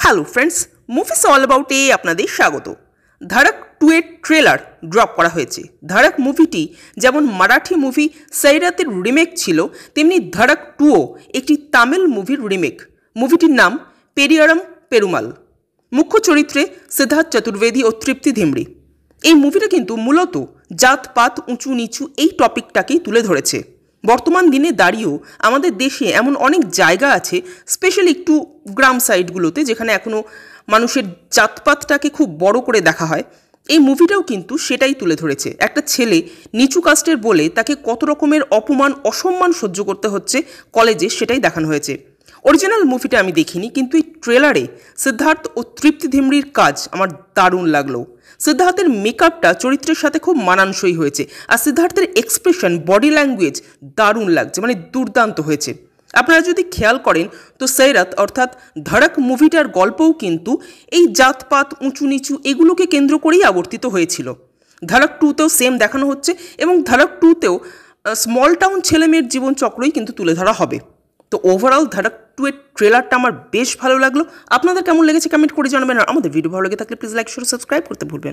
Hello friends, movies all অ্যাবাউটে আপনাদের স্বাগত। ধাড়ক 2 এর ট্রেলার ড্রপ করা হয়েছে। ধাড়ক মুভিটি যেমন মারাঠি মুভি সৈরাতের রিমেক ছিল, তেমনি ধাড়ক 2ও একটি তামিল মুভির রিমেক। মুভিটির নাম পেরিয়ারম পেরুমাল। মুখ্য চরিত্রে সিদ্ধার্থ চতুর্বেদী ও তৃপ্তি ধিমরি। এই মুভিটা কিন্তু মূলত জাতপাত উঁচু নিচু এই টপিকটাকেই তুলে ধরেছে। বর্তমান দিনে দাঁড়িয়েও আমাদের দেশে এমন অনেক জায়গা আছে, স্পেশালি একটু গ্রাম সাইডগুলোতে, যেখানে এখনও মানুষের জাতপাতটাকে খুব বড় করে দেখা হয়। এই মুভিটাও কিন্তু সেটাই তুলে ধরেছে। একটা ছেলে নিচু কাস্টের বলে তাকে কত রকমের অপমান অসম্মান সহ্য করতে হচ্ছে কলেজে, সেটাই দেখানো হয়েছে। অরিজিনাল মুভিটা আমি দেখিনি, কিন্তু এই ট্রেলারে সিদ্ধার্থ ও তৃপ্তি ধিমরির কাজ আমার দারুণ লাগলো। সিদ্ধার্থের মেকআপটা চরিত্রের সাথে খুব মানানসই হয়েছে, আর সিদ্ধার্থের এক্সপ্রেশন, বডি ল্যাঙ্গুয়েজ দারুণ লাগছে, মানে দুর্দান্ত হয়েছে। আপনারা যদি খেয়াল করেন তো সৈরাত অর্থাৎ ধাড়ক মুভিটার গল্পও কিন্তু এই জাতপাত উঁচু নিচু এগুলোকে কেন্দ্র করেই আবর্তিত হয়েছিল। ধাড়ক 2তেও সেম দেখানো হচ্ছে, এবং ধাড়ক 2তেও স্মল টাউন ছেলেমেয়ের জীবনচক্রই কিন্তু তুলে ধরা হবে। তো ওভারঅল ধাড়ক 2 এর ট্রেলারটা আমার বেশ ভালো লাগলো। আপনাদের কেমন লেগেছে কমেন্ট করে জানাবেন। আর আমাদের ভিডিও ভালো লেগে থাকলে প্লিজ লাইক শেয়ার সাবস্ক্রাইব করতে ভুলবেন।